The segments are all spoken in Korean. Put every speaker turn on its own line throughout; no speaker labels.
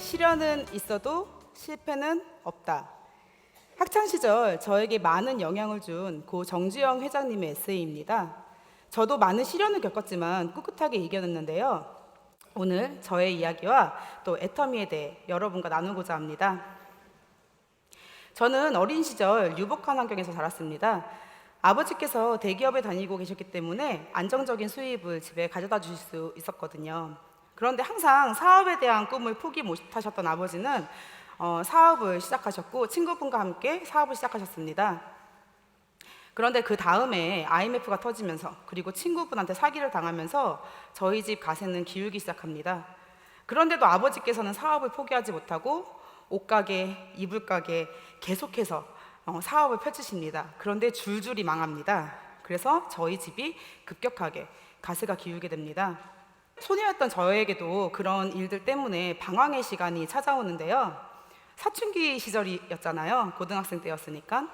시련은 있어도 실패는 없다. 학창시절 저에게 많은 영향을 준 고 정주영 회장님의 에세이입니다. 저도 많은 시련을 겪었지만 꿋꿋하게 이겨냈는데요. 오늘 저의 이야기와 또 애터미에 대해 여러분과 나누고자 합니다. 저는 어린 시절 유복한 환경에서 자랐습니다. 아버지께서 대기업에 다니고 계셨기 때문에 안정적인 수입을 집에 가져다 주실 수 있었거든요. 그런데 항상 사업에 대한 꿈을 포기 못하셨던 아버지는 사업을 시작하셨고 친구분과 함께 사업을 시작하셨습니다. 그런데 그 다음에 IMF가 터지면서 그리고 친구분한테 사기를 당하면서 저희 집 가세는 기울기 시작합니다. 그런데도 아버지께서는 사업을 포기하지 못하고 옷가게, 이불가게 계속해서 사업을 펼치십니다. 그런데 줄줄이 망합니다. 그래서 저희 집이 급격하게 가세가 기울게 됩니다. 소녀였던 저에게도 그런 일들 때문에 방황의 시간이 찾아오는데요. 사춘기 시절이었잖아요. 고등학생 때였으니까.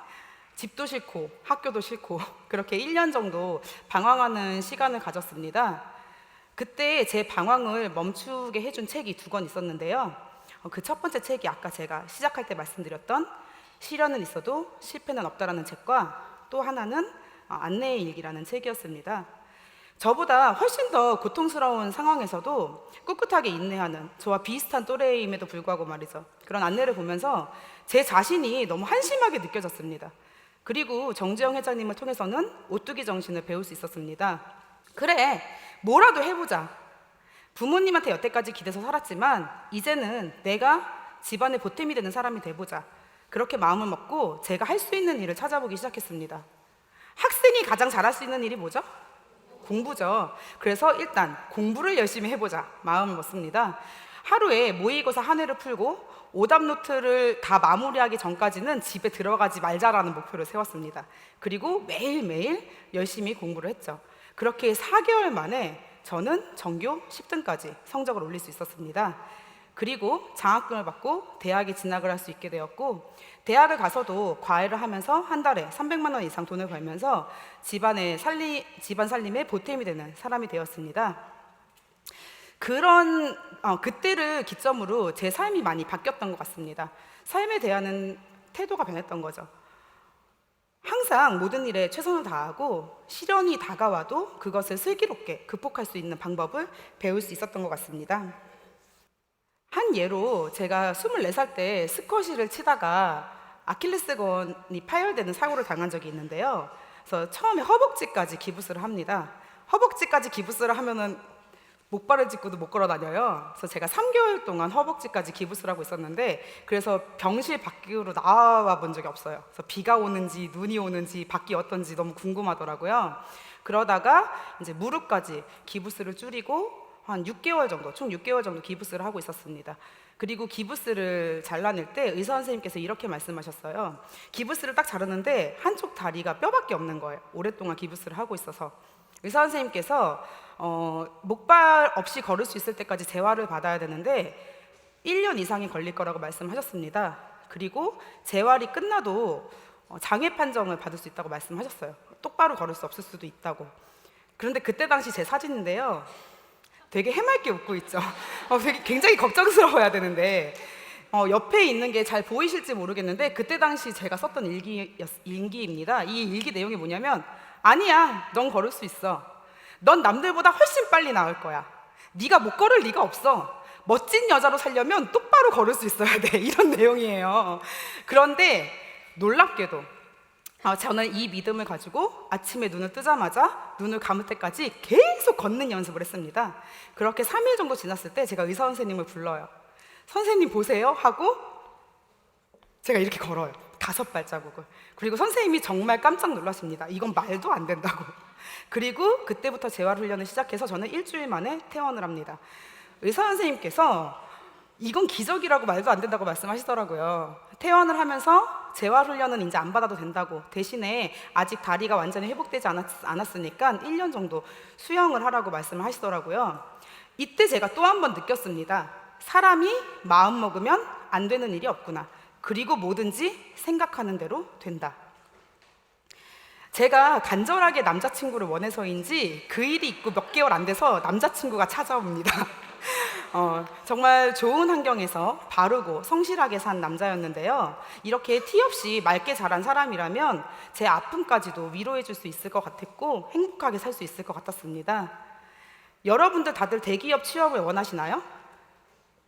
집도 싫고 학교도 싫고 그렇게 1년 정도 방황하는 시간을 가졌습니다. 그때 제 방황을 멈추게 해준 책이 2권 있었는데요. 그 첫 번째 책이 아까 제가 시작할 때 말씀드렸던 시련은 있어도 실패는 없다라는 책과 또 하나는 안내의 일기라는 책이었습니다. 저보다 훨씬 더 고통스러운 상황에서도 꿋꿋하게 인내하는 저와 비슷한 또래임에도 불구하고 말이죠. 그런 안내를 보면서 제 자신이 너무 한심하게 느껴졌습니다. 그리고 정주영 회장님을 통해서는 오뚜기 정신을 배울 수 있었습니다. 그래, 뭐라도 해보자. 부모님한테 여태까지 기대서 살았지만 이제는 내가 집안의 보탬이 되는 사람이 돼보자. 그렇게 마음을 먹고 제가 할 수 있는 일을 찾아보기 시작했습니다. 학생이 가장 잘할 수 있는 일이 뭐죠? 공부죠. 그래서 일단 공부를 열심히 해보자 마음을 먹습니다. 하루에 모의고사 한 회를 풀고 오답 노트를 다 마무리하기 전까지는 집에 들어가지 말자라는 목표를 세웠습니다. 그리고 매일매일 열심히 공부를 했죠. 그렇게 4개월 만에 저는 전교 10등까지 성적을 올릴 수 있었습니다. 그리고 장학금을 받고 대학에 진학을 할 수 있게 되었고, 대학을 가서도 과외를 하면서 한 달에 300만 원 이상 돈을 벌면서 집안 살림에 보탬이 되는 사람이 되었습니다. 그때를 기점으로 제 삶이 많이 바뀌었던 것 같습니다. 삶에 대한 태도가 변했던 거죠. 항상 모든 일에 최선을 다하고 시련이 다가와도 그것을 슬기롭게 극복할 수 있는 방법을 배울 수 있었던 것 같습니다. 한 예로 제가 24살 때 스쿼시를 치다가 아킬레스건이 파열되는 사고를 당한 적이 있는데요. 그래서 처음에 허벅지까지 기부스를 합니다. 허벅지까지 기부스를 하면은 목발을 짚고도 못 걸어 다녀요. 그래서 제가 3개월 동안 허벅지까지 기부스를 하고 있었는데, 그래서 병실 밖으로 나와 본 적이 없어요. 그래서 비가 오는지 눈이 오는지 밖이 어떤지 너무 궁금하더라고요. 그러다가 이제 무릎까지 기부스를 줄이고 한 6개월 정도, 총 6개월 정도 기부스를 하고 있었습니다. 그리고 기부스를 잘라낼 때 의사 선생님께서 이렇게 말씀하셨어요. 기부스를 딱 자르는데 한쪽 다리가 뼈밖에 없는 거예요. 오랫동안 기부스를 하고 있어서. 의사 선생님께서 목발 없이 걸을 수 있을 때까지 재활을 받아야 되는데 1년 이상이 걸릴 거라고 말씀하셨습니다. 그리고 재활이 끝나도 장애 판정을 받을 수 있다고 말씀하셨어요. 똑바로 걸을 수 없을 수도 있다고. 그런데 그때 당시 제 사진인데요. 되게 해맑게 웃고 있죠. 되게 굉장히 걱정스러워야 되는데 옆에 있는 게 잘 보이실지 모르겠는데 그때 당시 제가 썼던 일기입니다. 이 일기 내용이 뭐냐면, 아니야, 넌 걸을 수 있어. 넌 남들보다 훨씬 빨리 나을 거야. 네가 못 걸을 리가 없어. 멋진 여자로 살려면 똑바로 걸을 수 있어야 돼. 이런 내용이에요. 그런데 놀랍게도 저는 이 믿음을 가지고 아침에 눈을 뜨자마자 눈을 감을 때까지 계속 걷는 연습을 했습니다. 그렇게 3일 정도 지났을 때 제가 의사 선생님을 불러요. 선생님 보세요 하고 제가 이렇게 걸어요. 5발자국을. 그리고 선생님이 정말 깜짝 놀라십니다. 이건 말도 안 된다고. 그리고 그때부터 재활 훈련을 시작해서 저는 일주일 만에 퇴원을 합니다. 의사 선생님께서 이건 기적이라고 말도 안 된다고 말씀하시더라고요. 퇴원을 하면서 재활 훈련은 이제 안 받아도 된다고, 대신에 아직 다리가 완전히 회복되지 않았으니까 1년 정도 수영을 하라고 말씀을 하시더라고요. 이때 제가 또 한 번 느꼈습니다. 사람이 마음 먹으면 안 되는 일이 없구나. 그리고 뭐든지 생각하는 대로 된다. 제가 간절하게 남자친구를 원해서인지 그 일이 있고 몇 개월 안 돼서 남자친구가 찾아옵니다. 정말 좋은 환경에서 바르고 성실하게 산 남자였는데요. 이렇게 티 없이 맑게 자란 사람이라면 제 아픔까지도 위로해 줄 수 있을 것 같았고 행복하게 살 수 있을 것 같았습니다. 여러분들 다들 대기업 취업을 원하시나요?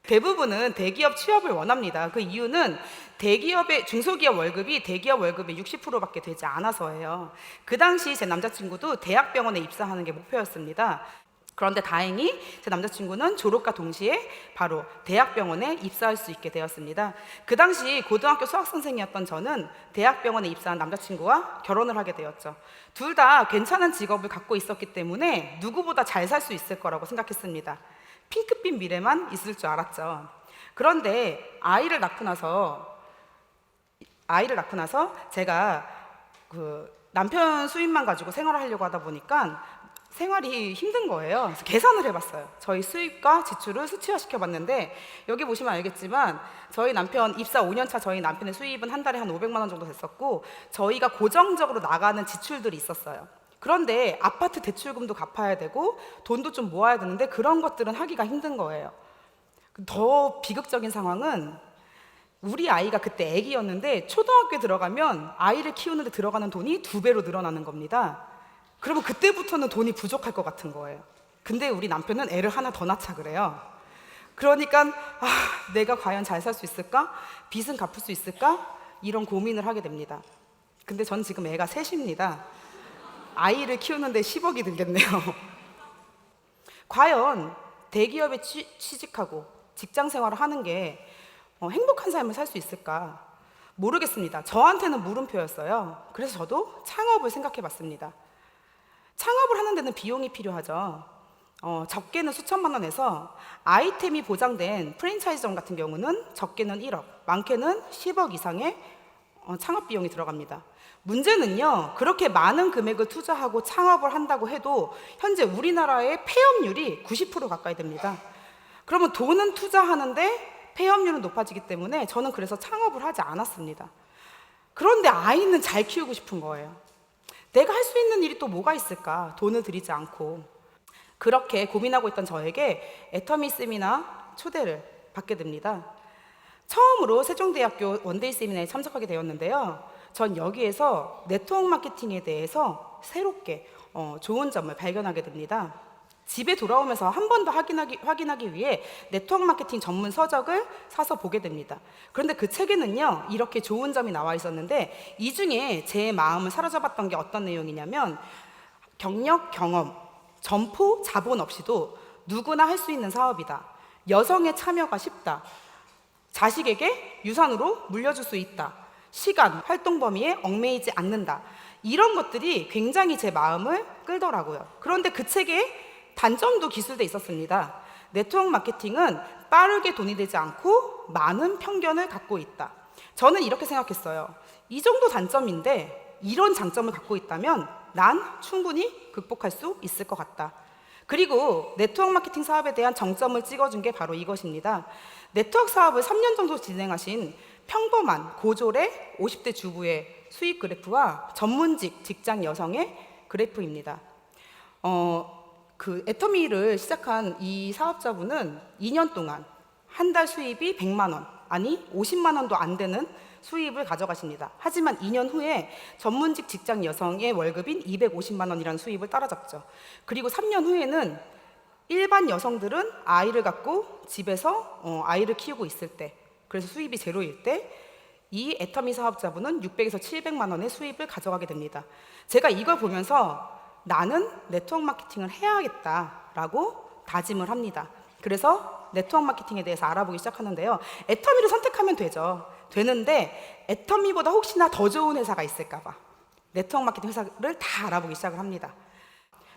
대부분은 대기업 취업을 원합니다. 그 이유는 대기업의 중소기업 월급이 대기업 월급의 60%밖에 되지 않아서예요. 그 당시 제 남자친구도 대학병원에 입사하는 게 목표였습니다. 그런데 다행히 제 남자친구는 졸업과 동시에 바로 대학병원에 입사할 수 있게 되었습니다. 그 당시 고등학교 수학선생이었던 저는 대학병원에 입사한 남자친구와 결혼을 하게 되었죠. 둘 다 괜찮은 직업을 갖고 있었기 때문에 누구보다 잘 살 수 있을 거라고 생각했습니다. 핑크빛 미래만 있을 줄 알았죠. 그런데 아이를 낳고 나서 제가 그 남편 수입만 가지고 생활을 하려고 하다 보니까 생활이 힘든 거예요. 그래서 계산을 해봤어요. 저희 수입과 지출을 수치화시켜 봤는데 여기 보시면 알겠지만 저희 남편 입사 5년 차 저희 남편의 수입은 한 달에 한 500만 원 정도 됐었고 저희가 고정적으로 나가는 지출들이 있었어요. 그런데 아파트 대출금도 갚아야 되고 돈도 좀 모아야 되는데 그런 것들은 하기가 힘든 거예요. 더 비극적인 상황은 우리 아이가 그때 아기였는데 초등학교에 들어가면 아이를 키우는데 들어가는 돈이 2배로 늘어나는 겁니다. 그러면 그때부터는 돈이 부족할 것 같은 거예요. 근데 우리 남편은 애를 하나 더 낳자 그래요. 그러니까 내가 과연 잘 살 수 있을까? 빚은 갚을 수 있을까? 이런 고민을 하게 됩니다. 근데 전 지금 애가 셋입니다. 아이를 키우는데 10억이 들겠네요. 과연 대기업에 취직하고 직장 생활을 하는 게 행복한 삶을 살 수 있을까? 모르겠습니다. 저한테는 물음표였어요. 그래서 저도 창업을 생각해 봤습니다. 창업을 하는 데는 비용이 필요하죠. 적게는 수천만 원에서 아이템이 보장된 프랜차이즈점 같은 경우는 적게는 1억, 많게는 10억 이상의 창업 비용이 들어갑니다. 문제는요, 그렇게 많은 금액을 투자하고 창업을 한다고 해도 현재 우리나라의 폐업률이 90% 가까이 됩니다. 그러면 돈은 투자하는데 폐업률은 높아지기 때문에 저는 그래서 창업을 하지 않았습니다. 그런데 아이는 잘 키우고 싶은 거예요. 내가 할 수 있는 일이 또 뭐가 있을까? 돈을 들이지 않고. 그렇게 고민하고 있던 저에게 애터미 세미나 초대를 받게 됩니다. 처음으로 세종대학교 원데이 세미나에 참석하게 되었는데요. 전 여기에서 네트워크 마케팅에 대해서 새롭게 좋은 점을 발견하게 됩니다. 집에 돌아오면서 한 번 더 확인하기 위해 네트워크 마케팅 전문 서적을 사서 보게 됩니다. 그런데 그 책에는요, 이렇게 좋은 점이 나와 있었는데 이 중에 제 마음을 사로잡았던 게 어떤 내용이냐면 경력, 경험, 점포, 자본 없이도 누구나 할 수 있는 사업이다. 여성의 참여가 쉽다. 자식에게 유산으로 물려줄 수 있다. 시간, 활동 범위에 얽매이지 않는다. 이런 것들이 굉장히 제 마음을 끌더라고요. 그런데 그 책에 단점도 기술돼 있었습니다. 네트워크 마케팅은 빠르게 돈이 되지 않고 많은 편견을 갖고 있다. 저는 이렇게 생각했어요. 이 정도 단점인데 이런 장점을 갖고 있다면 난 충분히 극복할 수 있을 것 같다. 그리고 네트워크 마케팅 사업에 대한 정점을 찍어준 게 바로 이것입니다. 네트워크 사업을 3년 정도 진행하신 평범한 고졸의 50대 주부의 수익 그래프와 전문직 직장 여성의 그래프입니다. 그 애터미를 시작한 이 사업자분은 2년 동안 한 달 수입이 100만 원, 아니 50만 원도 안 되는 수입을 가져가십니다. 하지만 2년 후에 전문직 직장 여성의 월급인 250만 원이라는 수입을 따라잡죠. 그리고 3년 후에는 일반 여성들은 아이를 갖고 집에서 아이를 키우고 있을 때, 그래서 수입이 제로일 때 이 애터미 사업자분은 600에서 700만 원의 수입을 가져가게 됩니다. 제가 이걸 보면서 나는 네트워크 마케팅을 해야겠다라고 다짐을 합니다. 그래서 네트워크 마케팅에 대해서 알아보기 시작하는데요. 애터미를 선택하면 되는데 애터미보다 혹시나 더 좋은 회사가 있을까 봐 네트워크 마케팅 회사를 다 알아보기 시작을 합니다.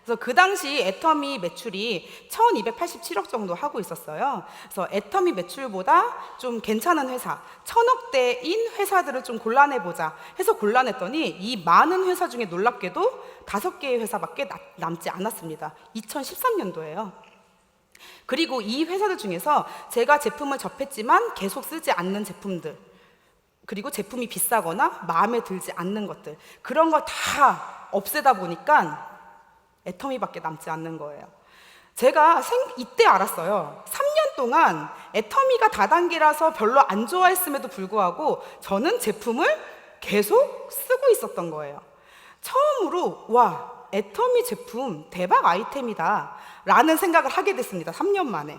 그래서 그 당시 애터미 매출이 1287억 정도 하고 있었어요. 그래서 애터미 매출보다 좀 괜찮은 회사, 1000억대인 회사들을 좀 골라내보자 해서 골라냈더니 이 많은 회사 중에 놀랍게도 5개의 회사밖에 남지 않았습니다. 2013년도예요. 그리고 이 회사들 중에서 제가 제품을 접했지만 계속 쓰지 않는 제품들, 그리고 제품이 비싸거나 마음에 들지 않는 것들, 그런 걸 다 없애다 보니까 애터미밖에 남지 않는 거예요. 제가 이때 알았어요. 3년 동안 애터미가 다단계라서 별로 안 좋아했음에도 불구하고 저는 제품을 계속 쓰고 있었던 거예요. 처음으로 와, 애터미 제품 대박 아이템이다 라는 생각을 하게 됐습니다. 3년 만에.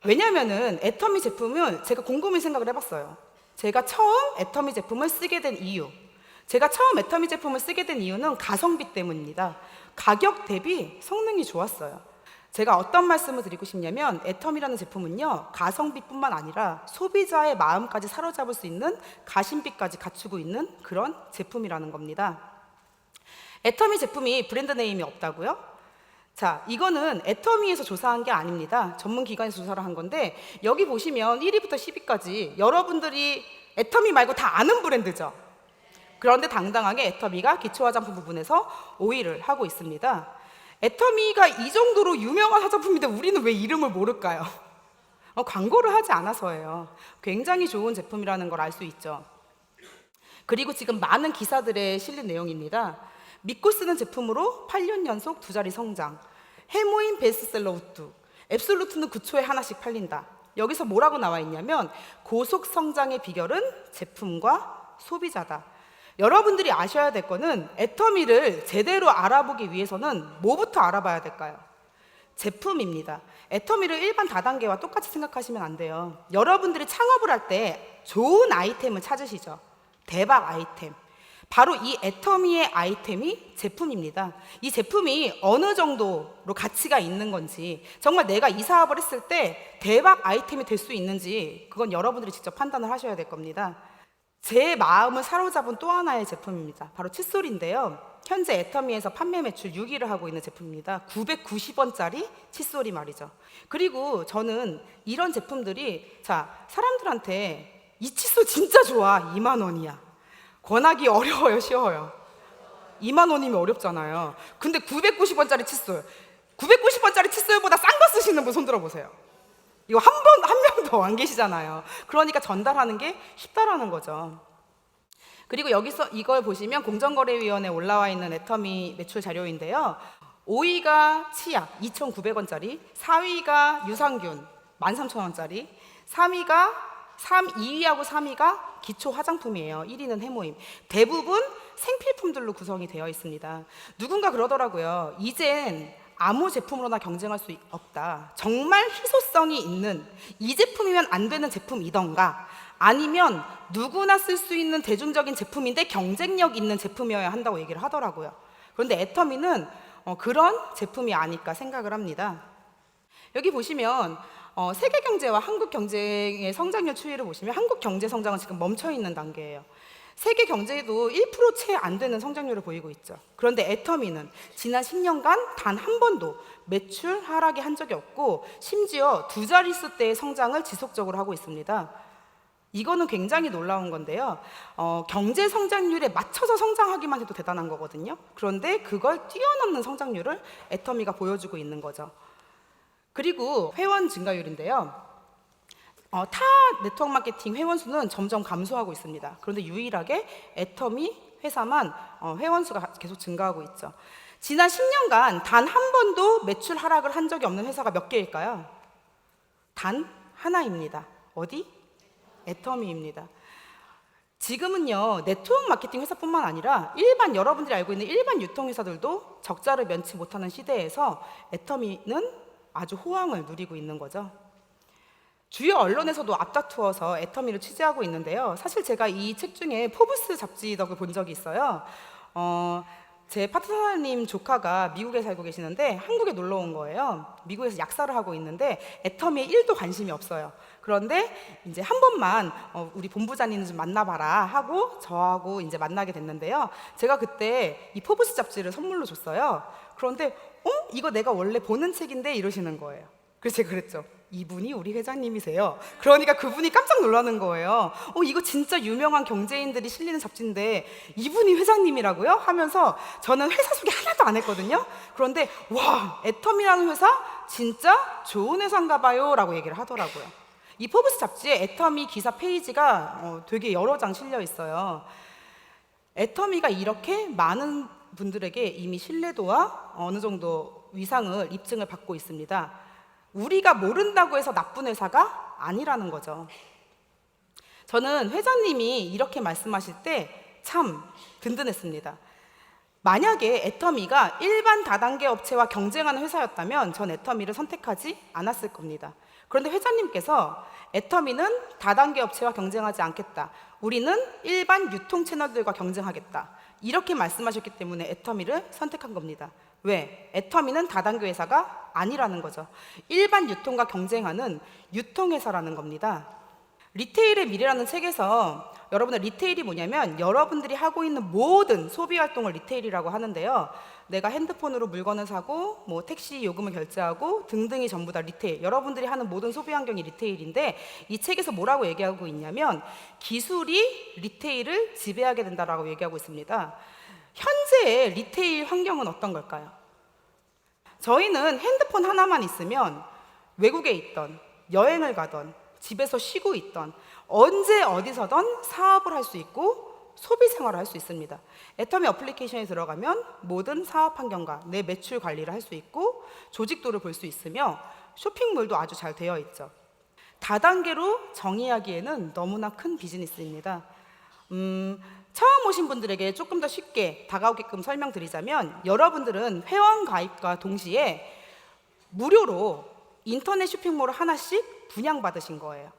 왜냐면은 애터미 제품은 제가 곰곰이 생각을 해봤어요. 제가 처음 애터미 제품을 쓰게 된 이유, 제가 처음 애터미 제품을 쓰게 된 이유는 가성비 때문입니다. 가격 대비 성능이 좋았어요. 제가 어떤 말씀을 드리고 싶냐면 애터미라는 제품은요, 가성비뿐만 아니라 소비자의 마음까지 사로잡을 수 있는 가심비까지 갖추고 있는 그런 제품이라는 겁니다. 애터미 제품이 브랜드 네임이 없다고요? 자, 이거는 애터미에서 조사한 게 아닙니다. 전문 기관에서 조사를 한 건데, 여기 보시면 1위부터 10위까지 여러분들이 애터미 말고 다 아는 브랜드죠. 그런데 당당하게 애터미가 기초 화장품 부분에서 5위를 하고 있습니다. 애터미가 이 정도로 유명한 화장품인데 우리는 왜 이름을 모를까요? 광고를 하지 않아서예요. 굉장히 좋은 제품이라는 걸 알 수 있죠. 그리고 지금 많은 기사들에 실린 내용입니다. 믿고 쓰는 제품으로 8년 연속 2자리 성장, 해모인 베스트셀러 우뚜, 앱솔루트는 9초에 하나씩 팔린다. 여기서 뭐라고 나와 있냐면 고속 성장의 비결은 제품과 소비자다. 여러분들이 아셔야 될 거는 애터미를 제대로 알아보기 위해서는 뭐부터 알아봐야 될까요? 제품입니다. 애터미를 일반 다단계와 똑같이 생각하시면 안 돼요. 여러분들이 창업을 할 때 좋은 아이템을 찾으시죠. 대박 아이템. 바로 이 애터미의 아이템이 제품입니다. 이 제품이 어느 정도로 가치가 있는 건지, 정말 내가 이 사업을 했을 때 대박 아이템이 될 수 있는지, 그건 여러분들이 직접 판단을 하셔야 될 겁니다. 제 마음을 사로잡은 또 하나의 제품입니다. 바로 칫솔인데요. 현재 애터미에서 판매 매출 6위를 하고 있는 제품입니다. 990원짜리 칫솔이 말이죠. 그리고 저는 이런 제품들이, 자, 사람들한테 이 칫솔 진짜 좋아, 2만 원이야. 권하기 어려워요, 쉬워요? 2만 원이면 어렵잖아요. 근데 990원짜리 칫솔, 990원짜리 칫솔보다 싼 거 쓰시는 분 손 들어보세요. 이거 한 명 더 안 계시잖아요. 그러니까 전달하는 게 쉽다라는 거죠. 그리고 여기서 이걸 보시면 공정거래위원회에 올라와 있는 애터미 매출 자료인데요. 5위가 치약 2,900원짜리, 4위가 유산균 13,000원짜리, 2위하고 3위가 기초 화장품이에요. 1위는 해모임. 대부분 생필품들로 구성이 되어 있습니다. 누군가 그러더라고요. 이젠 아무 제품으로나 경쟁할 수 없다. 정말 희소성이 있는 이 제품이면 안 되는 제품이던가, 아니면 누구나 쓸 수 있는 대중적인 제품인데 경쟁력 있는 제품이어야 한다고 얘기를 하더라고요. 그런데 애터미는 그런 제품이 아닐까 생각을 합니다. 여기 보시면 세계 경제와 한국 경제의 성장률 추이를 보시면 한국 경제 성장은 지금 멈춰 있는 단계예요. 세계 경제도 1% 채 안 되는 성장률을 보이고 있죠. 그런데 애터미는 지난 10년간 단 한 번도 매출 하락이 한 적이 없고, 심지어 2자릿수대의 성장을 지속적으로 하고 있습니다. 이거는 굉장히 놀라운 건데요. 경제 성장률에 맞춰서 성장하기만 해도 대단한 거거든요. 그런데 그걸 뛰어넘는 성장률을 애터미가 보여주고 있는 거죠. 그리고 회원 증가율인데요. 타 네트워크 마케팅 회원 수는 점점 감소하고 있습니다. 그런데 유일하게 애터미 회사만 회원 수가 계속 증가하고 있죠. 지난 10년간 단 한 번도 매출 하락을 한 적이 없는 회사가 몇 개일까요? 단 하나입니다. 어디? 애터미입니다. 지금은요, 네트워크 마케팅 회사뿐만 아니라 일반, 여러분들이 알고 있는 일반 유통회사들도 적자를 면치 못하는 시대에서 애터미는 아주 호황을 누리고 있는 거죠. 주요 언론에서도 앞다투어서 애터미를 취재하고 있는데요. 사실 제가 이 책 중에 포브스 잡지 덕을 본 적이 있어요. 제 파트너님 조카가 미국에 살고 계시는데 한국에 놀러 온 거예요. 미국에서 약사를 하고 있는데 애터미에 1도 관심이 없어요. 그런데 이제 한 번만 우리 본부장님 좀 만나봐라 하고 저하고 이제 만나게 됐는데요. 제가 그때 이 포브스 잡지를 선물로 줬어요. 그런데 이거 내가 원래 보는 책인데 이러시는 거예요. 그래서 제가 그랬죠. 이분이 우리 회장님이세요. 그러니까 그분이 깜짝 놀라는 거예요. 이거 진짜 유명한 경제인들이 실리는 잡지인데 이분이 회장님이라고요? 하면서 저는 회사 소개 하나도 안 했거든요. 그런데 와, 애터미라는 회사 진짜 좋은 회사인가 봐요 라고 얘기를 하더라고요. 이 포브스 잡지에 애터미 기사 페이지가 되게 여러 장 실려 있어요. 애터미가 이렇게 많은 분들에게 이미 신뢰도와 어느 정도 위상을 입증을 받고 있습니다. 우리가 모른다고 해서 나쁜 회사가 아니라는 거죠. 저는 회장님이 이렇게 말씀하실 때 참 든든했습니다. 만약에 애터미가 일반 다단계 업체와 경쟁하는 회사였다면 전 애터미를 선택하지 않았을 겁니다. 그런데 회장님께서 애터미는 다단계 업체와 경쟁하지 않겠다. 우리는 일반 유통 채널들과 경쟁하겠다. 이렇게 말씀하셨기 때문에 애터미를 선택한 겁니다. 왜? 애터미는 다단계 회사가 아니라는 거죠. 일반 유통과 경쟁하는 유통회사라는 겁니다. 리테일의 미래라는 책에서 여러분의 리테일이 뭐냐면 여러분들이 하고 있는 모든 소비 활동을 리테일이라고 하는데요. 내가 핸드폰으로 물건을 사고 뭐 택시 요금을 결제하고 등등이 전부 다 리테일. 여러분들이 하는 모든 소비 환경이 리테일인데 이 책에서 뭐라고 얘기하고 있냐면 기술이 리테일을 지배하게 된다라고 얘기하고 있습니다. 현재의 리테일 환경은 어떤 걸까요? 저희는 핸드폰 하나만 있으면 외국에 있던 여행을 가던 집에서 쉬고 있던 언제 어디서든 사업을 할 수 있고 소비 생활을 할 수 있습니다. 애터미 어플리케이션에 들어가면 모든 사업 환경과 내 매출 관리를 할 수 있고 조직도를 볼 수 있으며 쇼핑몰도 아주 잘 되어 있죠. 다단계로 정의하기에는 너무나 큰 비즈니스입니다. 처음 오신 분들에게 조금 더 쉽게 다가오게끔 설명드리자면 여러분들은 회원 가입과 동시에 무료로 인터넷 쇼핑몰을 하나씩 분양받으신 거예요.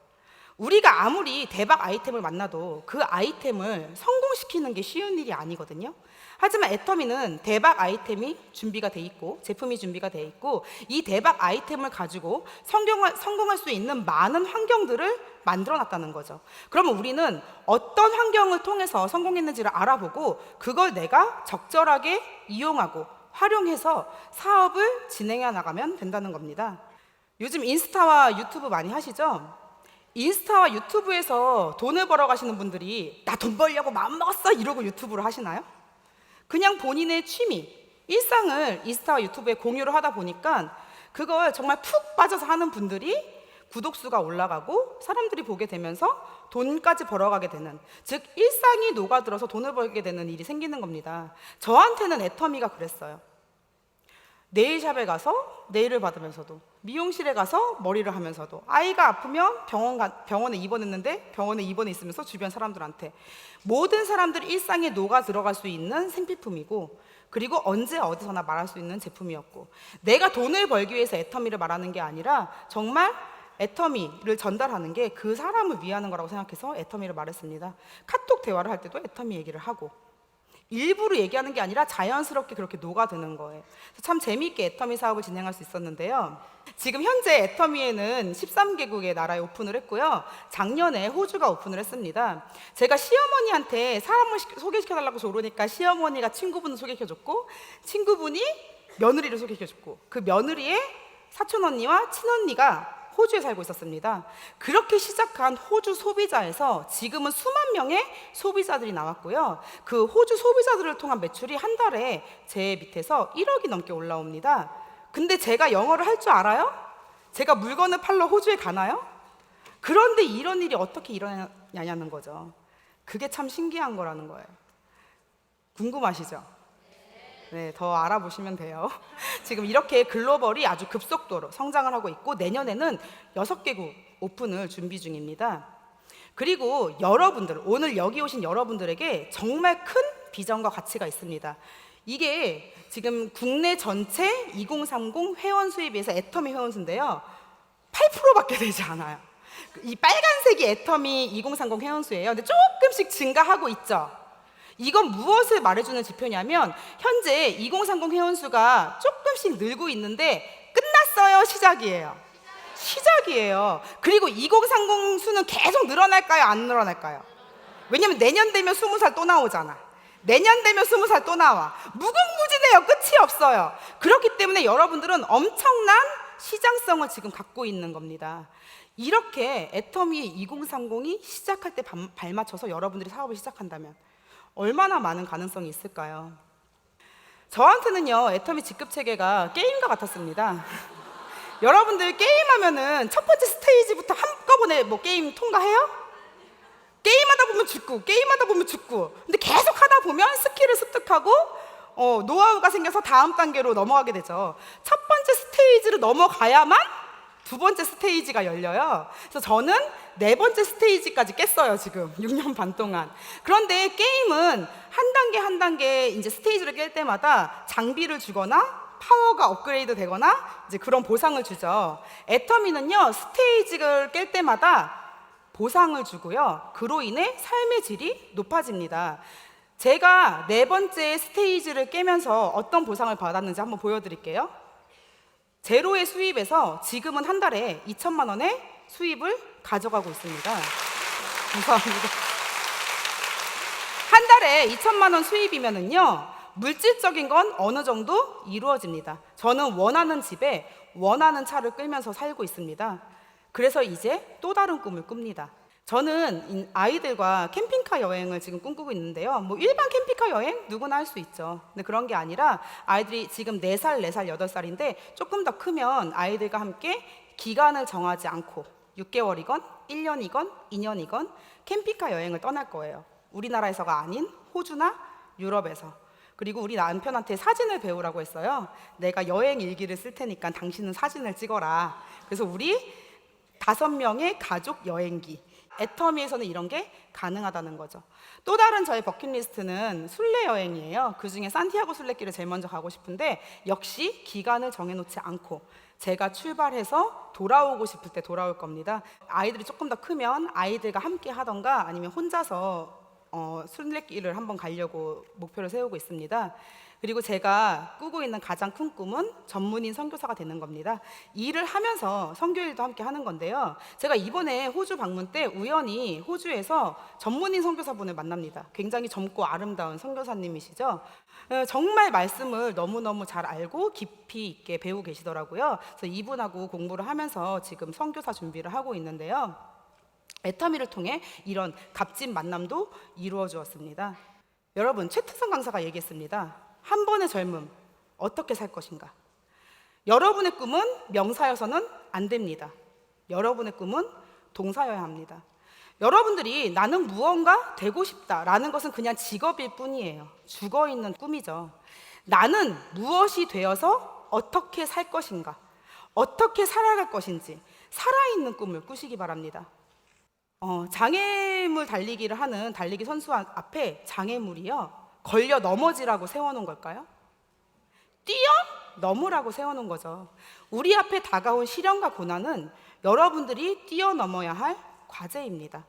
우리가 아무리 대박 아이템을 만나도 그 아이템을 성공시키는 게 쉬운 일이 아니거든요. 하지만 애터미는 대박 아이템이 준비가 돼 있고 제품이 준비가 돼 있고 이 대박 아이템을 가지고 성공할 수 있는 많은 환경들을 만들어 놨다는 거죠. 그러면 우리는 어떤 환경을 통해서 성공했는지를 알아보고 그걸 내가 적절하게 이용하고 활용해서 사업을 진행해 나가면 된다는 겁니다. 요즘 인스타와 유튜브 많이 하시죠? 인스타와 유튜브에서 돈을 벌어 가시는 분들이 나 돈 벌려고 마음먹었어 이러고 유튜브를 하시나요? 그냥 본인의 취미, 일상을 인스타와 유튜브에 공유를 하다 보니까 그걸 정말 푹 빠져서 하는 분들이 구독수가 올라가고 사람들이 보게 되면서 돈까지 벌어가게 되는, 즉 일상이 녹아들어서 돈을 벌게 되는 일이 생기는 겁니다. 저한테는 애터미가 그랬어요. 네일샵에 가서 네일을 받으면서도 미용실에 가서 머리를 하면서도 아이가 아프면 병원에 입원했는데 병원에 입원해 있으면서 주변 사람들한테 모든 사람들이 일상에 녹아 들어갈 수 있는 생필품이고 그리고 언제 어디서나 말할 수 있는 제품이었고 내가 돈을 벌기 위해서 애터미를 말하는 게 아니라 정말 애터미를 전달하는 게 그 사람을 위하는 거라고 생각해서 애터미를 말했습니다. 카톡 대화를 할 때도 애터미 얘기를 하고 일부러 얘기하는 게 아니라 자연스럽게 그렇게 녹아드는 거예요. 참 재미있게 애터미 사업을 진행할 수 있었는데요. 지금 현재 애터미에는 13개국의 나라에 오픈을 했고요. 작년에 호주가 오픈을 했습니다. 제가 시어머니한테 사람을 소개시켜달라고 조르니까 시어머니가 친구분을 소개시켜줬고 친구분이 며느리를 소개시켜줬고 그 며느리의 사촌언니와 친언니가 호주에 살고 있었습니다. 그렇게 시작한 호주 소비자에서 지금은 수만 명의 소비자들이 나왔고요. 그 호주 소비자들을 통한 매출이 한 달에 제 밑에서 1억이 넘게 올라옵니다. 근데 제가 영어를 할 줄 알아요? 제가 물건을 팔러 호주에 가나요? 그런데 이런 일이 어떻게 일어나냐는 거죠. 그게 참 신기한 거라는 거예요. 궁금하시죠? 네, 더 알아보시면 돼요. 지금 이렇게 글로벌이 아주 급속도로 성장을 하고 있고 내년에는 6개국 오픈을 준비 중입니다. 그리고 여러분들, 오늘 여기 오신 여러분들에게 정말 큰 비전과 가치가 있습니다. 이게 지금 국내 전체 2030 회원 수에 비해서 애터미 회원 수인데요. 8%밖에 되지 않아요. 이 빨간색이 애터미 2030 회원 수예요. 근데 조금씩 증가하고 있죠. 이건 무엇을 말해주는 지표냐면 현재 2030 회원수가 조금씩 늘고 있는데 끝났어요? 시작이에요. 그리고 2030 수는 계속 늘어날까요? 안 늘어날까요? 왜냐면 내년 되면 20살 또 나오잖아. 내년 되면 20살 또 나와. 무궁무진해요. 끝이 없어요. 그렇기 때문에 여러분들은 엄청난 시장성을 지금 갖고 있는 겁니다. 이렇게 애터미 2030이 시작할 때 발맞춰서 여러분들이 사업을 시작한다면 얼마나 많은 가능성이 있을까요? 저한테는요 애터미 직급체계가 게임과 같았습니다. 여러분들 게임하면은 첫 번째 스테이지부터 한꺼번에 뭐 게임 통과해요? 게임하다 보면 죽고 근데 계속 하다 보면 스킬을 습득하고 노하우가 생겨서 다음 단계로 넘어가게 되죠. 첫 번째 스테이지를 넘어가야만 두 번째 스테이지가 열려요. 그래서 저는 네 번째 스테이지까지 깼어요, 지금 6년 반 동안. 그런데 게임은 한 단계 한 단계 이제 스테이지를 깰 때마다 장비를 주거나 파워가 업그레이드 되거나 이제 그런 보상을 주죠. 애터미는요, 스테이지를 깰 때마다 보상을 주고요. 그로 인해 삶의 질이 높아집니다. 제가 네 번째 스테이지를 깨면서 어떤 보상을 받았는지 한번 보여드릴게요. 제로의 수입에서 지금은 한 달에 2천만 원의 수입을 가져가고 있습니다. 감사합니다. 한 달에 2천만 원 수입이면은요, 물질적인 건 어느 정도 이루어집니다. 저는 원하는 집에 원하는 차를 끌면서 살고 있습니다. 그래서 이제 또 다른 꿈을 꿉니다. 저는 아이들과 캠핑카 여행을 지금 꿈꾸고 있는데요. 뭐 일반 캠핑카 여행 누구나 할 수 있죠. 근데 그런 게 아니라 아이들이 지금 4살, 4살, 8살인데 조금 더 크면 아이들과 함께 기간을 정하지 않고 6개월이건 1년이건 2년이건 캠핑카 여행을 떠날 거예요. 우리나라에서가 아닌 호주나 유럽에서. 그리고 우리 남편한테 사진을 배우라고 했어요. 내가 여행 일기를 쓸 테니까 당신은 사진을 찍어라. 그래서 우리 5명의 가족 여행기. 애터미에서는 이런 게 가능하다는 거죠. 또 다른 저의 버킷리스트는 순례 여행이에요. 그중에 산티아고 순례길을 제일 먼저 가고 싶은데 역시 기간을 정해놓지 않고 제가 출발해서 돌아오고 싶을 때 돌아올 겁니다. 아이들이 조금 더 크면 아이들과 함께 하던가 아니면 혼자서 순례길을 한번 가려고 목표를 세우고 있습니다. 그리고 제가 꾸고 있는 가장 큰 꿈은 전문인 선교사가 되는 겁니다. 일을 하면서 선교일도 함께 하는 건데요. 제가 이번에 호주 방문 때 우연히 호주에서 전문인 선교사분을 만납니다. 굉장히 젊고 아름다운 선교사님이시죠. 정말 말씀을 너무너무 잘 알고 깊이 있게 배우고 계시더라고요. 그래서 이분하고 공부를 하면서 지금 선교사 준비를 하고 있는데요. 애터미를 통해 이런 값진 만남도 이루어 주었습니다. 여러분, 최태성 강사가 얘기했습니다. 한 번의 젊음, 어떻게 살 것인가? 여러분의 꿈은 명사여서는 안 됩니다. 여러분의 꿈은 동사여야 합니다. 여러분들이 나는 무언가 되고 싶다라는 것은 그냥 직업일 뿐이에요. 죽어있는 꿈이죠. 나는 무엇이 되어서 어떻게 살 것인가? 어떻게 살아갈 것인지 살아있는 꿈을 꾸시기 바랍니다. 장애물 달리기를 하는 달리기 선수 앞에 장애물이요, 걸려 넘어지라고 세워놓은 걸까요? 뛰어 넘으라고 세워놓은 거죠. 우리 앞에 다가온 시련과 고난은 여러분들이 뛰어넘어야 할 과제입니다.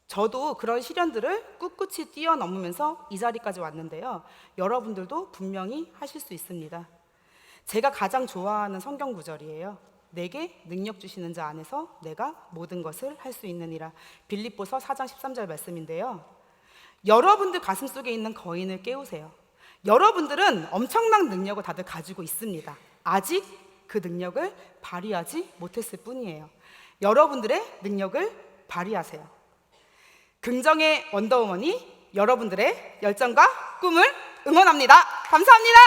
저도 그런 시련들을 꿋꿋이 뛰어넘으면서 이 자리까지 왔는데요. 여러분들도 분명히 하실 수 있습니다. 제가 가장 좋아하는 성경 구절이에요. 내게 능력 주시는 자 안에서 내가 모든 것을 할 수 있느니라. 빌립보서 4장 13절 말씀인데요. 여러분들 가슴속에 있는 거인을 깨우세요. 여러분들은 엄청난 능력을 다들 가지고 있습니다. 아직 그 능력을 발휘하지 못했을 뿐이에요. 여러분들의 능력을 발휘하세요. 긍정의 원더우먼이 여러분들의 열정과 꿈을 응원합니다. 감사합니다.